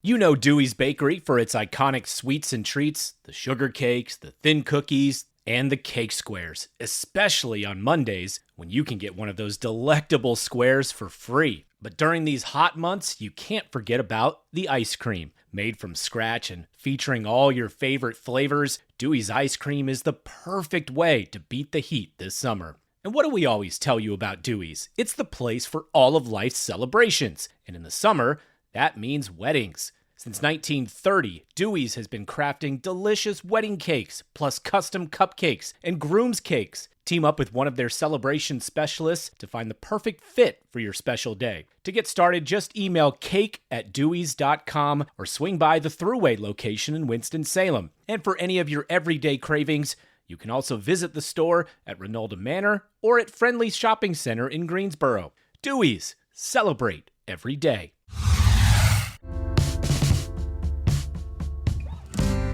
You know Dewey's Bakery for its iconic sweets and treats, the sugar cakes, the thin cookies, and the cake squares, especially on Mondays when you can get one of those delectable squares for free. But during these hot months, you can't forget about the ice cream. Made from scratch and featuring all your favorite flavors, Dewey's ice cream is the perfect way to beat the heat this summer. And what do we always tell you about Dewey's? It's the place for all of life's celebrations. And in the summer, that means weddings. Since 1930, Dewey's has been crafting delicious wedding cakes, plus custom cupcakes and groom's cakes. Team up with one of their celebration specialists to find the perfect fit for your special day. To get started, just email cake@deweys.com or swing by the Thruway location in Winston-Salem. And for any of your everyday cravings, you can also visit the store at Renolda Manor or at Friendly Shopping Center in Greensboro. Dewey's, celebrate every day.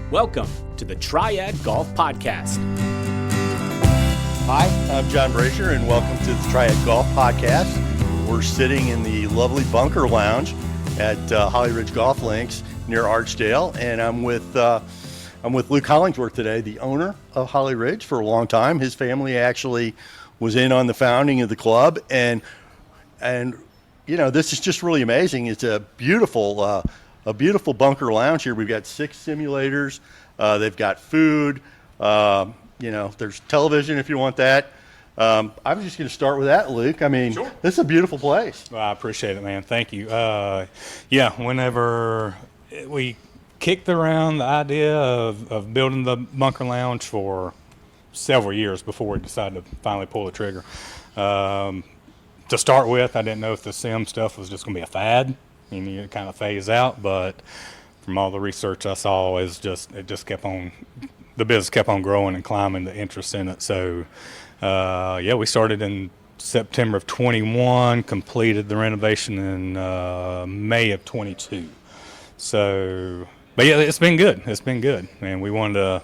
Welcome to the Triad Golf Podcast. Hi, I'm John Brazier, and welcome to the Triad Golf Podcast. We're sitting in the lovely Bunker Lounge at Holly Ridge Golf Links near Archdale, and I'm with Luke Hollingsworth today, the owner of Holly Ridge for a long time. His family actually was in on the founding of the club, and you know, this is just really amazing. It's a beautiful bunker lounge here. We've got 6 simulators. They've got food. You know, there's television if you want that. I'm just going to start with that, Luke. I mean, sure. This is a beautiful place. Well, I appreciate it, man. Thank you. Yeah, whenever we kicked around the idea of building the bunker lounge for several years before we decided to finally pull the trigger. To start with, I didn't know if the sim stuff was just going to be a fad. You know, it kind of phase out, but from all the research I saw, it just kept on, the business kept on growing and climbing, the interest in it. So, yeah, we started in September of 21, completed the renovation in May of 22. So, but yeah, it's been good. It's been good. And we wanted to,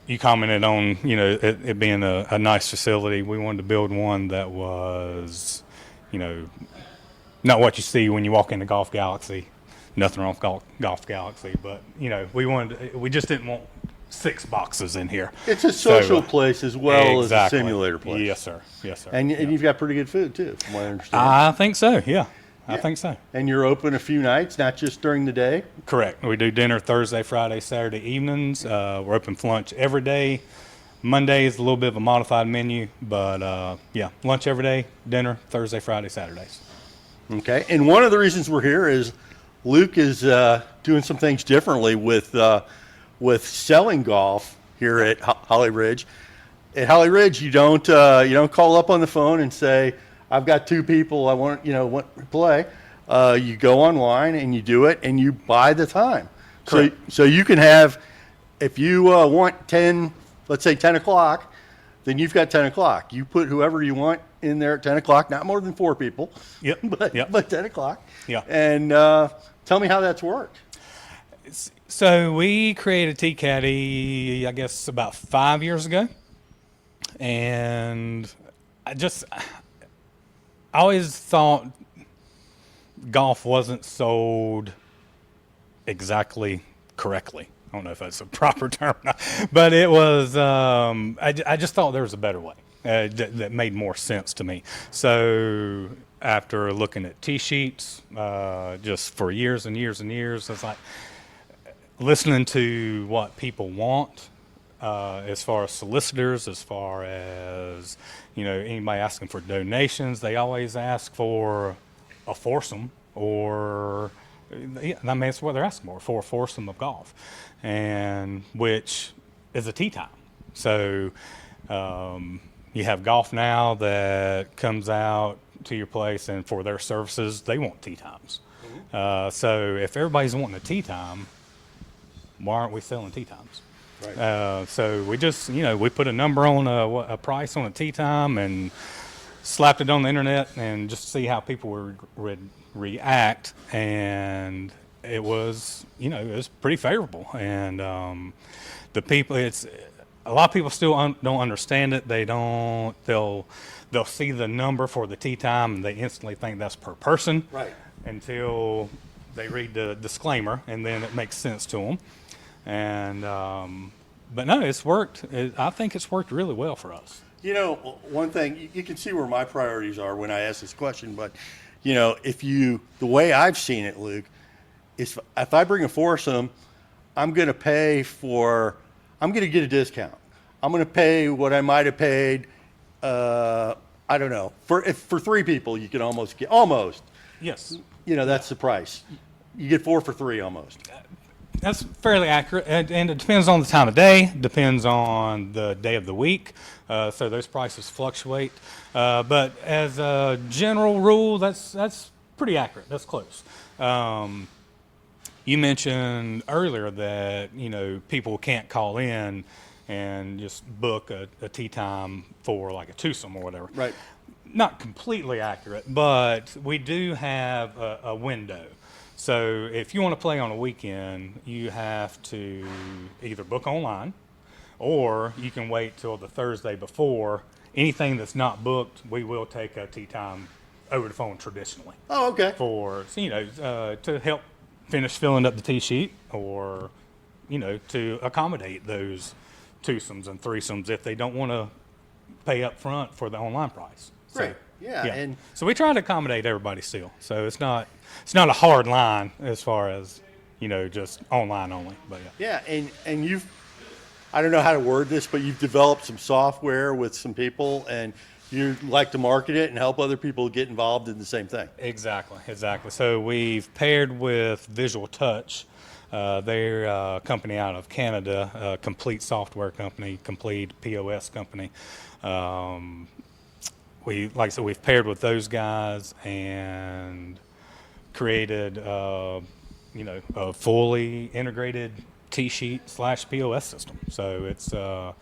you commented on, you know, it being a nice facility. We wanted to build one that was, you know, not what you see when you walk into Golf Galaxy. Nothing wrong with Golf Galaxy, but you know, we just didn't want 6 boxes in here. It's a social place as well as a simulator place. Yes, sir. Yes, sir. And you've got pretty good food too, from what I understand. I think so. Yeah, I think so. And you're open a few nights, not just during the day. Correct. We do dinner Thursday, Friday, Saturday evenings. We're open for lunch every day. Monday is a little bit of a modified menu, but yeah, lunch every day, dinner Thursday, Friday, Saturdays. Okay, and one of the reasons we're here is Luke is doing some things differently with selling golf here at Holly Ridge. At Holly Ridge, you don't call up on the phone and say, "I've got 2 people I want to play." You go online and you do it, and you buy the time. Correct. So you can have, if you want 10, let's say 10 o'clock, then you've got 10 o'clock. You put whoever you want in there at 10 o'clock, not more than 4 people. Yep. But 10 o'clock. Yeah. And tell me how that's worked. So we created T-Caddy, I guess, about 5 years ago. And I always thought golf wasn't sold exactly correctly. I don't know if that's a proper term, or not, but it was, I just thought there was a better way that made more sense to me. So after looking at tee sheets just for years and years and years, it's like listening to what people want as far as solicitors, as far as, you know, anybody asking for donations. They always ask for a foursome, or I mean, that's what they're asking for a foursome of golf, and which is a tee time. So you have Golf Now that comes out to your place, and for their services, they want tee times. So if everybody's wanting a tee time, why aren't we selling tee times? Right. So we just, you know, we put a number on a price on a tee time and slapped it on the internet and just see how people would react. And it was, you know, it was pretty favorable. And the people, it's a lot of people still don't understand it. They'll see the number for the tee time and they instantly think that's per person. Right. Until they read the disclaimer, and then it makes sense to them. And but no, it's worked. I think it's worked really well for us. You know, one thing, you can see where my priorities are when I ask this question, but, you know, the way I've seen it, Luke, is if I bring a foursome, I'm going to get a discount. I'm going to pay what I might have paid, I don't know, for 3 people, you can almost. Yes. You know, that's the price. You get 4 for 3 almost. That's fairly accurate, and it depends on the time of day, depends on the day of the week, so those prices fluctuate. But as a general rule, that's pretty accurate. That's close. You mentioned earlier that, you know, people can't call in and just book a tea time for like a twosome or whatever. Right. Not completely accurate, but we do have a window. So if you want to play on a weekend, you have to either book online, or you can wait till the Thursday before. Anything that's not booked, we will take a tea time over the phone traditionally. Oh, okay. For, you know, to help finish filling up the tee sheet, or, you know, to accommodate those twosomes and threesomes if they don't want to pay up front for the online price. So, Great. Yeah. And so we try to accommodate everybody still. So it's not a hard line as far as, you know, just online only. But yeah, and you've, I don't know how to word this, but you've developed some software with some people, and you like to market it and help other people get involved in the same thing. Exactly. So we've paired with Visual Touch. They're a company out of Canada, a complete software company, complete POS company. Like I said, we've paired with those guys and created, you know, a fully integrated T-sheet / POS system. So it's a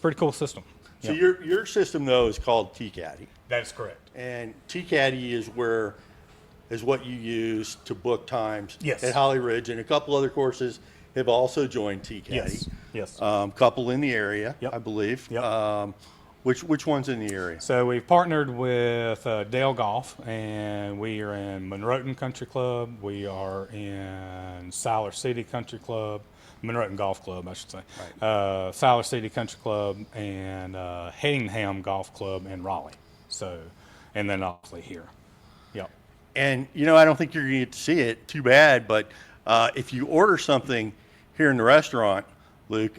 pretty cool system. So Yep. your system though is called T-Caddy, That's correct. and T-Caddy is what you use to book times Yes. at Holly Ridge, and a couple other courses have also joined T-Caddy. Yes. Couple in the area, Yep. I believe. Yep. Which one's in the area? So we've partnered with Dale Golf, and we are in Monroe Country Club. We are in Siler City Country Club, Monroe Golf Club, I should say. Right. Siler City Country Club and Hedingham Golf Club in Raleigh. So, and then obviously here. Yep. And, you know, I don't think you're going to get to see it. Too bad. But if you order something here in the restaurant, Luke,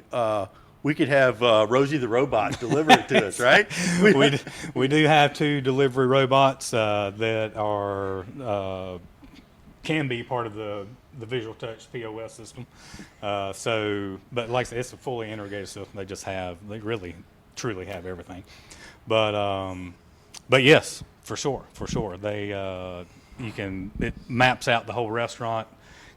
we could have Rosie the robot deliver it to us, right? We do have 2 delivery robots that are can be part of the Visual Touch POS system. But like I said, it's a fully integrated system. They really truly have everything. But yes, for sure. It maps out the whole restaurant,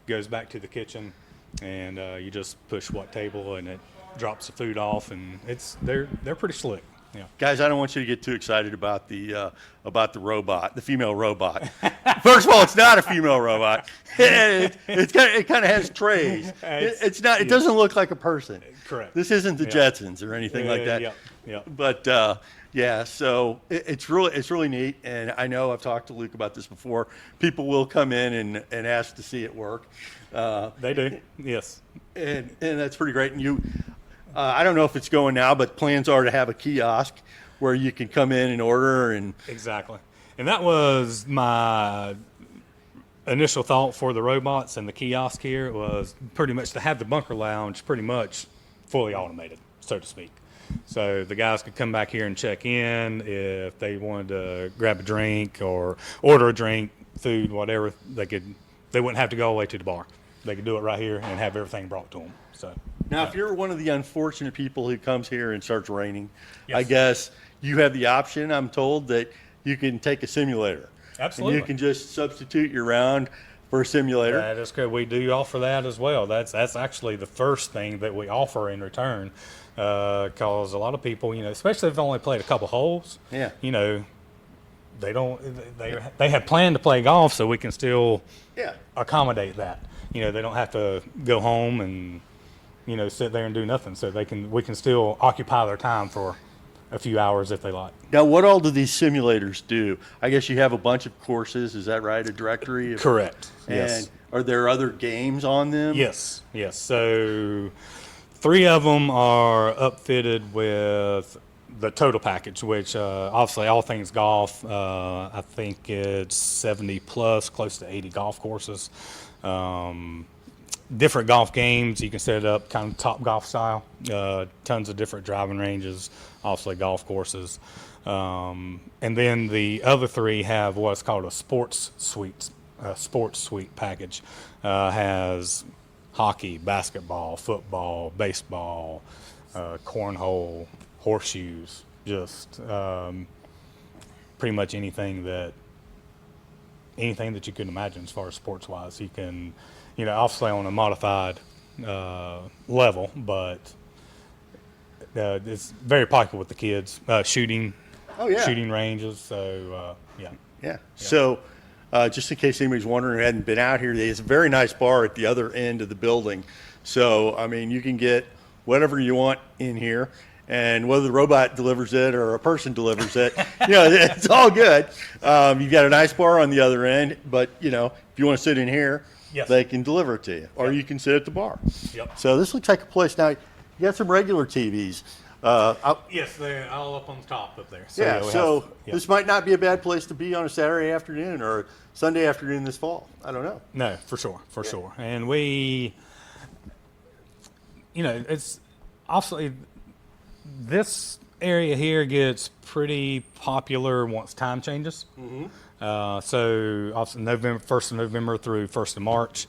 goes back to the kitchen, and you just push what table and it drops the food off, and they're pretty slick. Yeah. Guys, I don't want you to get too excited about the robot, the female robot. First of all, it's not a female robot. It kind of has trays. It doesn't look like a person. Correct. This isn't the Jetsons or anything like that. Yeah. But yeah, so it's really neat, and I know I've talked to Luke about this before. People will come in and ask to see it work. They do. Yes. And that's pretty great. And I don't know if it's going now, but plans are to have a kiosk where you can come in and order. And Exactly. And that was my initial thought for the robots and the kiosk here, was pretty much to have the bunker lounge pretty much fully automated, so to speak. So the guys could come back here and check in if they wanted to grab a drink or order a drink, food, whatever. They wouldn't have to go all the way to the bar. They could do it right here and have everything brought to them. So now, if you're one of the unfortunate people who comes here and starts raining, Yes. I guess you have the option, I'm told, that you can take a simulator. Absolutely. And you can just substitute your round for a simulator. That is good. We do offer that as well. That's actually the first thing that we offer in return, because a lot of people, you know, especially if they've only played a couple holes, Yeah. you know, they have planned to play golf, so we can still Yeah. accommodate that. You know, they don't have to go home and, you know, sit there and do nothing. So we can still occupy their time for a few hours if they like. Now, what all do these simulators do? I guess you have a bunch of courses. Is that right? A directory? Correct. And Yes. Are there other games on them? Yes. So 3 of them are upfitted with the total package, which obviously all things golf. I think it's 70 plus, close to 80 golf courses. Different golf games. You can set it up kind of top golf style. Tons of different driving ranges, obviously golf courses. And then the other 3 have what's called a sports suite package. Has hockey, basketball, football, baseball, cornhole, horseshoes, just pretty much anything that you can imagine as far as sports wise. You can, obviously on a modified level, but it's very popular with the kids. Shooting ranges. So Yeah. So, just in case anybody's wondering who hadn't been out here, there's a very nice bar at the other end of the building. So, I mean, you can get whatever you want in here, and whether the robot delivers it or a person delivers it, it's all good. You've got a nice bar on the other end, but, if you want to sit in here, yes, they can deliver it to you, or you can sit at the bar. Yep. So this looks like a place. Now, you got some regular TVs. Yes, they're all up on the top up there. So, this might not be a bad place to be on a Saturday afternoon or Sunday afternoon this fall. I don't know. No, for sure. And we, it's obviously this area here gets pretty popular once time changes. Mm-hmm. So obviously November 1st of November through 1st of March.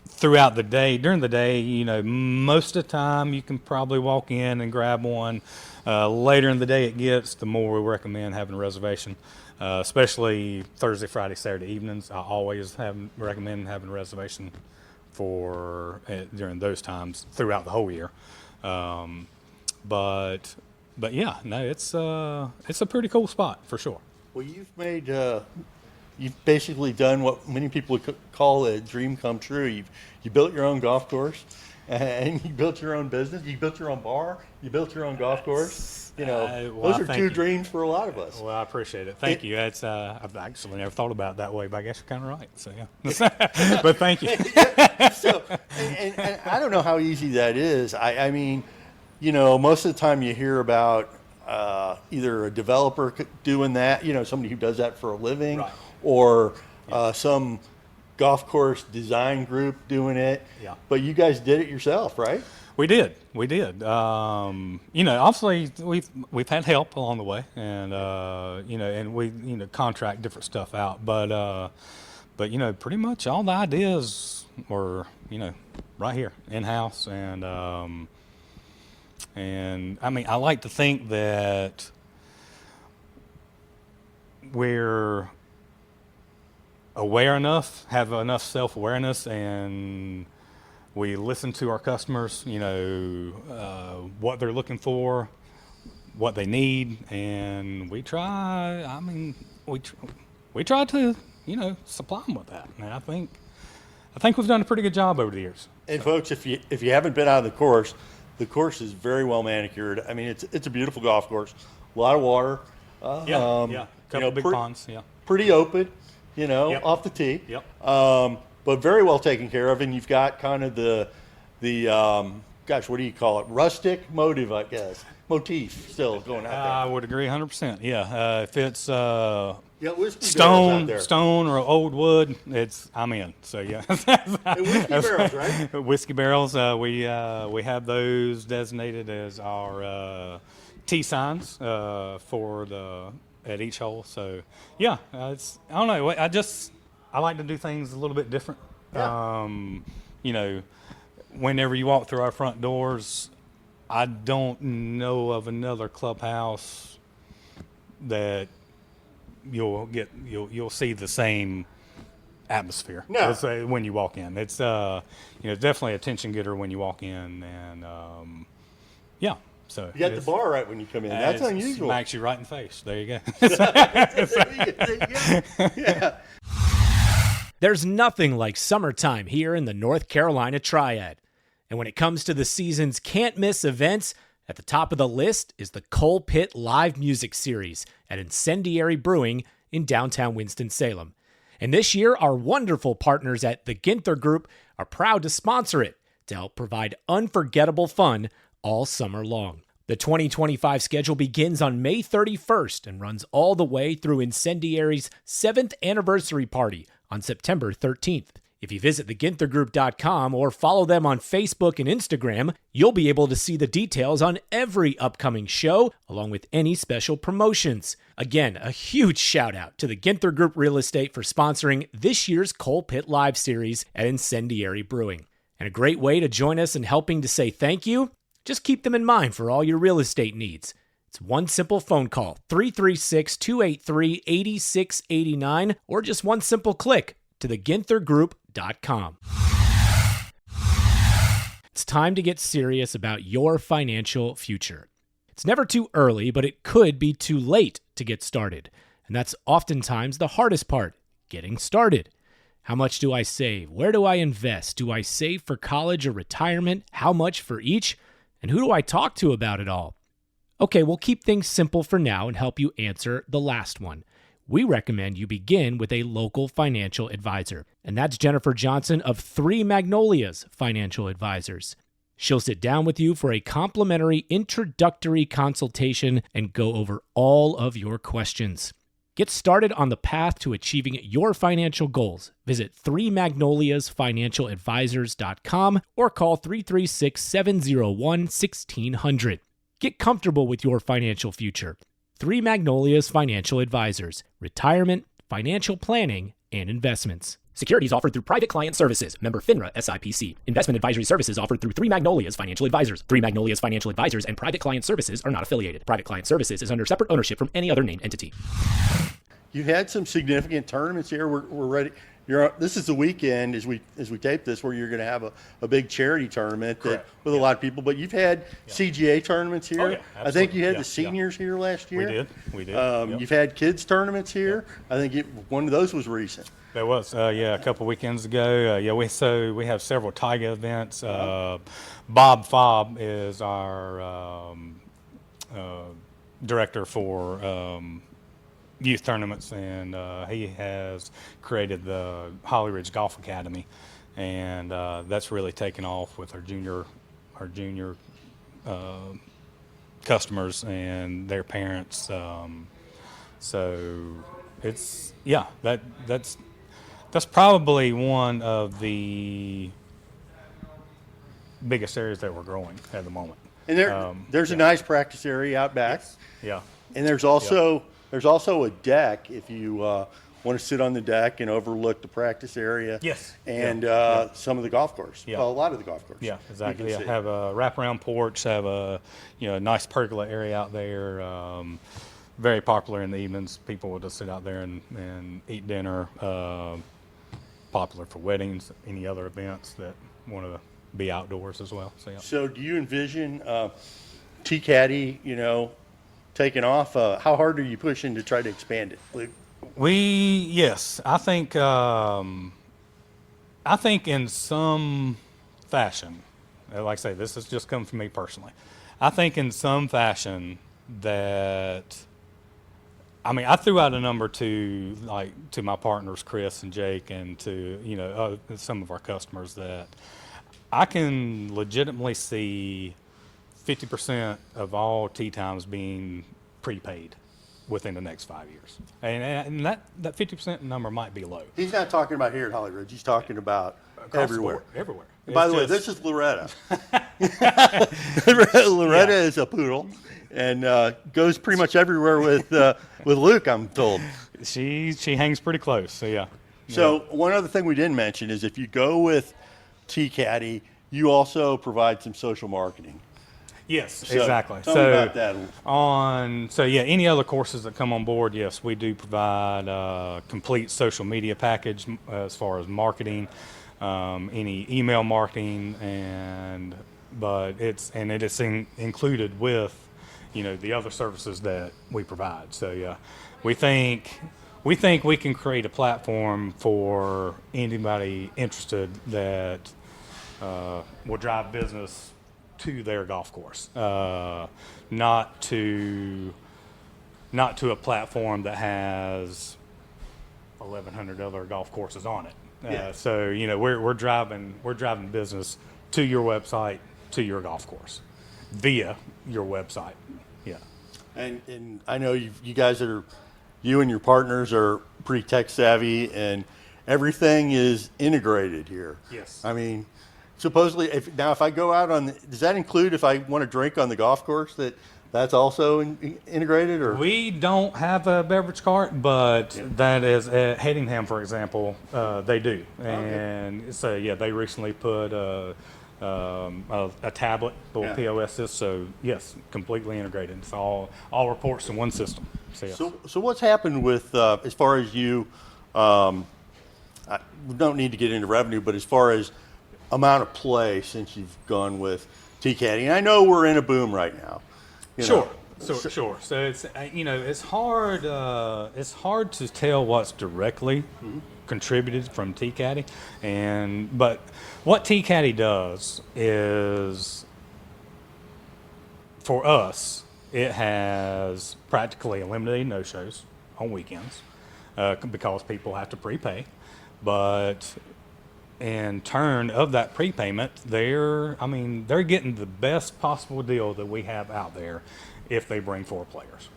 Throughout the day, during the day, most of the time you can probably walk in and grab one. Later in the day it gets, the more we recommend having a reservation, especially Thursday, Friday, Saturday evenings. I always recommend having a reservation for during those times throughout the whole year. But yeah, no, it's a pretty cool spot for sure. Well, you've basically done what many people would call a dream come true. You built your own golf course, and you built your own business. You built your own bar. You built your own golf course. Those are two dreams for a lot of us. Well, I appreciate it. Thank you. It's I've actually never thought about it that way, but I guess you're kind of right. So yeah, but thank you. So, and I don't know how easy that is. I mean, most of the time you hear about either a developer doing that, somebody who does that for a living, right, or some golf course design group doing it. Yeah. But you guys did it yourself, right? We did. Obviously we've had help along the way, and and we contract different stuff out, but pretty much all the ideas were right here in house, and I mean, I like to think that we're aware enough, have enough self-awareness, and we listen to our customers, what they're looking for, what they need, and we try to, supply them with that. And I think we've done a pretty good job over the years. And folks, if you haven't been out of the course is very well manicured. I mean, it's a beautiful golf course, a lot of water. Couple big ponds. Yeah, pretty open, Yep. off the tee. Yep. But very well taken care of, and you've got kind of the what do you call it? Rustic motif still going out there. I would agree 100%. Yeah, if it's whiskey barrels out there. stone or old wood, I'm in. So yeah. And whiskey barrels, right? Whiskey barrels. We have those designated as our tee signs at each hole. So yeah, I don't know. I like to do things a little bit different. Yeah. Whenever you walk through our front doors, I don't know of another clubhouse that you'll see the same atmosphere. No. When you walk in. It's definitely a attention getter when you walk in, and yeah. So you got the bar right when you come in. That's unusual. Smacks you right in the face. There you go. Yeah. There's nothing like summertime here in the North Carolina Triad. And when it comes to the season's can't-miss events, at the top of the list is the Coal Pit Live Music Series at Incendiary Brewing in downtown Winston-Salem. And this year, our wonderful partners at the Ginther Group are proud to sponsor it to help provide unforgettable fun all summer long. The 2025 schedule begins on May 31st and runs all the way through Incendiary's 7th anniversary party on September 13th. If you visit theginthergroup.com or follow them on Facebook and Instagram, you'll be able to see the details on every upcoming show, along with any special promotions. Again, a huge shout out to the Ginther Group Real Estate for sponsoring this year's Coal Pit Live series at Incendiary Brewing. And a great way to join us in helping to say thank you, just keep them in mind for all your real estate needs. It's one simple phone call, 336-283-8689, or just one simple click to theginthergroup.com. It's time to get serious about your financial future. It's never too early, but it could be too late to get started. And that's oftentimes the hardest part, getting started. How much do I save? Where do I invest? Do I save for college or retirement? How much for each? And who do I talk to about it all? Okay, we'll keep things simple for now and help you answer the last one. We recommend you begin with a local financial advisor, and that's Jennifer Johnson of Three Magnolias Financial Advisors. She'll sit down with you for a complimentary introductory consultation and go over all of your questions. Get started on the path to achieving your financial goals. Visit threemagnoliasfinancialadvisors.com or call 336-701-1600. Get comfortable with your financial future. Three Magnolias Financial Advisors, retirement, financial planning, and investments. Securities offered through Private Client Services, member FINRA SIPC. Investment advisory services offered through Three Magnolias Financial Advisors. Three Magnolias Financial Advisors and Private Client Services are not affiliated. Private Client Services is under separate ownership from any other named entity. You had some significant tournaments here. We're ready. This is the weekend as we tape this where you're going to have a big charity tournament with a lot of people. But you've had CGA tournaments here. Oh, yeah, I think you had the seniors here last year. We did. You've had kids tournaments here. I think one of those was recent. There was, a couple weekends ago. We have several Tiger events. Bob Fobb is our director for youth tournaments, and he has created the Holly Ridge Golf Academy, and that's really taken off with our junior customers and their parents. So it's that's probably one of the biggest areas that we're growing at the moment. And there's a nice practice area out back. Yes. Yeah. And there's also a deck if you want to sit on the deck and overlook the practice area. Yes. And some of the golf course. Yeah. Well, a lot of the golf course. Yeah, exactly. Yeah. Have a wraparound porch, have a nice pergola area out there. Very popular in the evenings. People will just sit out there and eat dinner. Popular for weddings, any other events that want to be outdoors as well. So do you envision T-Caddy, taking off? How hard are you pushing to try to expand it, Luke? Yes, I think in some fashion, like I say, this has just come from me personally. I think in some fashion that, I threw out a number to my partners, Chris and Jake, and to, some of our customers that I can legitimately see 50% of all tee times being prepaid within the next 5 years. And that 50% number might be low. He's not talking about here at Holly Ridge. He's talking about everywhere. Everywhere. By the way, this is Loretta. Loretta is a poodle and goes pretty much everywhere with Luke, I'm told. She hangs pretty close, so yeah. So one other thing we didn't mention is if you go with T-Caddy, you also provide some social marketing. Yes, exactly. Tell me about that. Any other courses that come on board, yes, we do provide a complete social media package as far as marketing, any email marketing, it is included with, the other services that we provide. So yeah, we think we can create a platform for anybody interested that will drive business to their golf course, not to a platform that has 1,100 other golf courses on it. Yeah. So we're driving business to your website, to your golf course, via your website. Yeah. And I know you and your partners are pretty tech savvy, and everything is integrated here. Yes. I mean, supposedly, if I go out does that include if I want to drink on the golf course that's also integrated, or? We don't have a beverage cart, but that is at Hedingham, for example, they do. And so, they recently put a tablet for POS, so yes, completely integrated. It's all reports in one system. So, yes. So what's happened with, as far as you, we don't need to get into revenue, but as far as amount of play since you've gone with T-Caddy, and I know we're in a boom right now. Sure. So it's it's hard to tell what's directly contributed from T-Caddy, but what T-Caddy does is, for us, it has practically eliminated no-shows on weekends because people have to prepay, but in turn of that prepayment, they're getting the best possible deal that we have out there if they bring 4 players.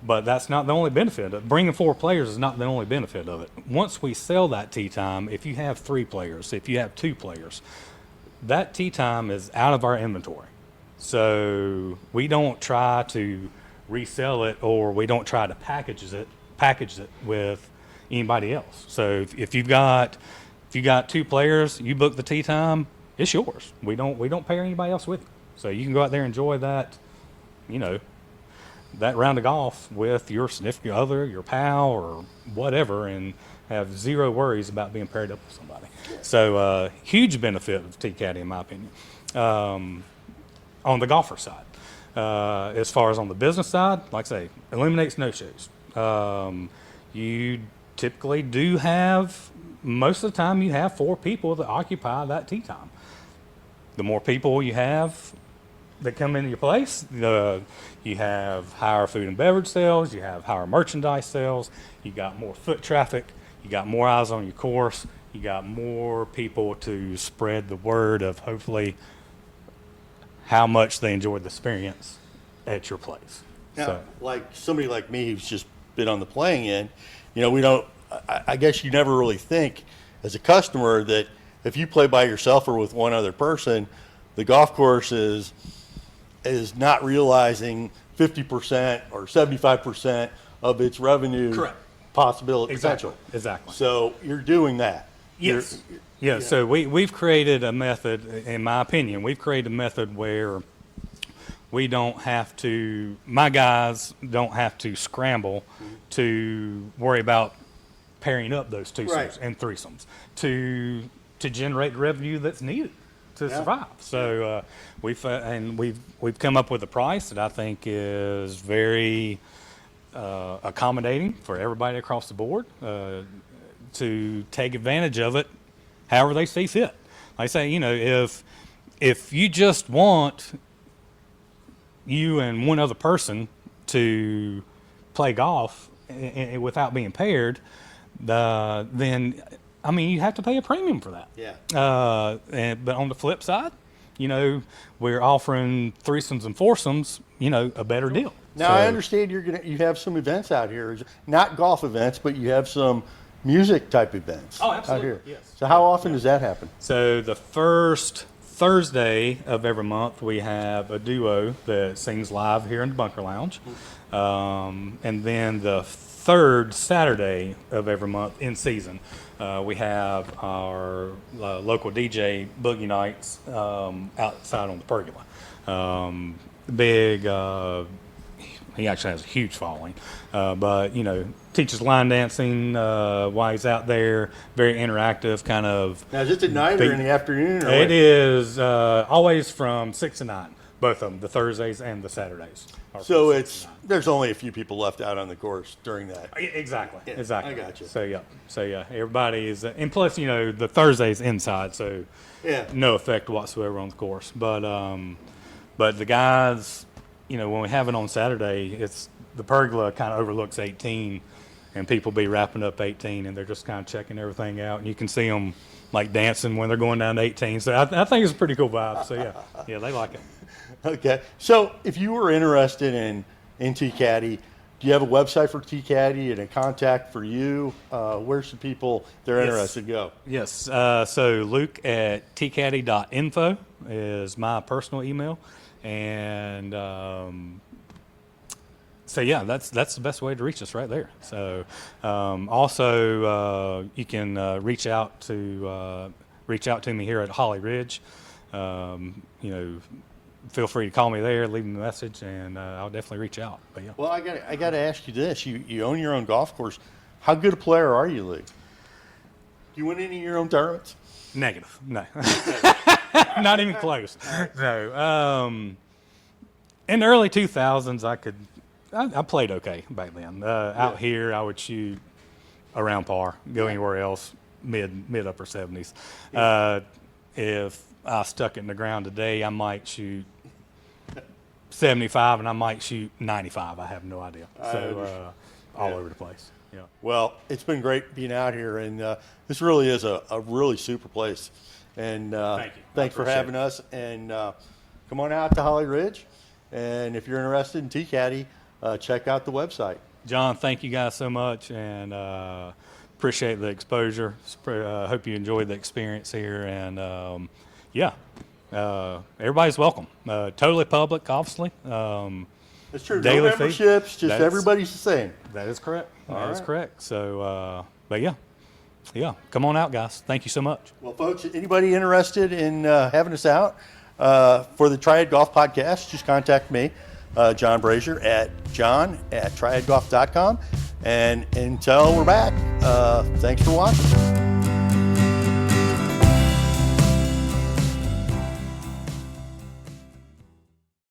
But that's not the only benefit. Bringing 4 players is not the only benefit of it. Once we sell that tee time, if you have 3 players, if you have 2 players, that tee time is out of our inventory. So we don't try to resell it, or we don't try to package it with anybody else. So if you've got 2 players, you book the tee time, it's yours. We don't pair anybody else with you. So you can go out there and enjoy that, that round of golf with your significant other, your pal, or whatever, and have zero worries about being paired up with somebody. So huge benefit of T-Caddy, in my opinion, on the golfer side. As far as on the business side, like I say, eliminates no-shows. You typically do have, most of the time you have 4 people that occupy that tee time. The more people you have that come into your place, you have higher food and beverage sales, you have higher merchandise sales, you got more foot traffic, you got more eyes on your course, you got more people to spread the word of hopefully how much they enjoyed the experience at your place. Now, like somebody like me who's just been on the playing end, I guess you never really think as a customer that if you play by yourself or with one other person, the golf course is not realizing 50% or 75% of its revenue. Correct. Possibility. Exactly. Potential. Exactly. So you're doing that. Yes. Yeah. So we've created a method, in my opinion, where we don't have to, my guys don't have to scramble to worry about pairing up those twosomes and threesomes to generate the revenue that's needed to survive. So we've come up with a price that I think is very accommodating for everybody across the board to take advantage of it however they see fit. Like I say, if you just want you and one other person to play golf without being paired, then you have to pay a premium for that. Yeah. But on the flip side, we're offering threesomes and foursomes, a better deal. Now I understand you have some events out here, not golf events, but you have some music type events. Oh, absolutely. Out here. Yes. So how often does that happen? So the first Thursday of every month, we have a duo that sings live here in the Bunker Lounge. And then the third Saturday of every month in season, we have our local DJ Boogie Nights outside on the pergola. He actually has a huge following, but teaches line dancing while he's out there. Very interactive, kind of. Now is it at night or in the afternoon? Or it is always from 6 to 9, both of them, the Thursdays and the Saturdays. So there's only a few people left out on the course during that. Exactly. Yeah, Exactly. I got you. So everybody is, and plus the Thursday's inside, so no effect whatsoever on the course. But the guys, when we have it on Saturday, it's the pergola kind of overlooks 18, and people be wrapping up 18, and they're just kind of checking everything out, and you can see them like dancing when they're going down to 18. So I think it's a pretty cool vibe. So yeah, they like it. Okay. So if you were interested in T-Caddy, do you have a website for T-Caddy and a contact for you? Where should people, if they're interested, go? Yes. So Luke at tcaddy.info is my personal email. And so yeah, that's the best way to reach us right there. So also you can reach out to me here at Holly Ridge. Feel free to call me there, leave me a message, and I'll definitely reach out. But yeah. Well, I got to ask you this: you own your own golf course. How good a player are you, Luke? Do you win any of your own tournaments? Negative. No. Not even close. No. In the early 2000s, I played okay back then. Out here, I would shoot around par. Go anywhere else, mid upper 70s. If I stuck it in the ground today, I might shoot 75, and I might shoot 95. I have no idea. So all over the place. Yeah. Well, it's been great being out here, and this really is a really super place. And Thank you. Thanks for having us. And come on out to Holly Ridge. And if you're interested in T-Caddy, check out the website. John, thank you guys so much, and appreciate the exposure. Hope you enjoyed the experience here, and everybody's welcome. Totally public, obviously. It's true. Daily no memberships, just everybody's the same. That is correct. That is right. correct. So, but yeah, come on out, guys. Thank you so much. Well, folks, anybody interested in having us out for the Triad Golf Podcast, just contact me, John Brazier, at john@triadgolf.com. And until we're back, thanks for watching.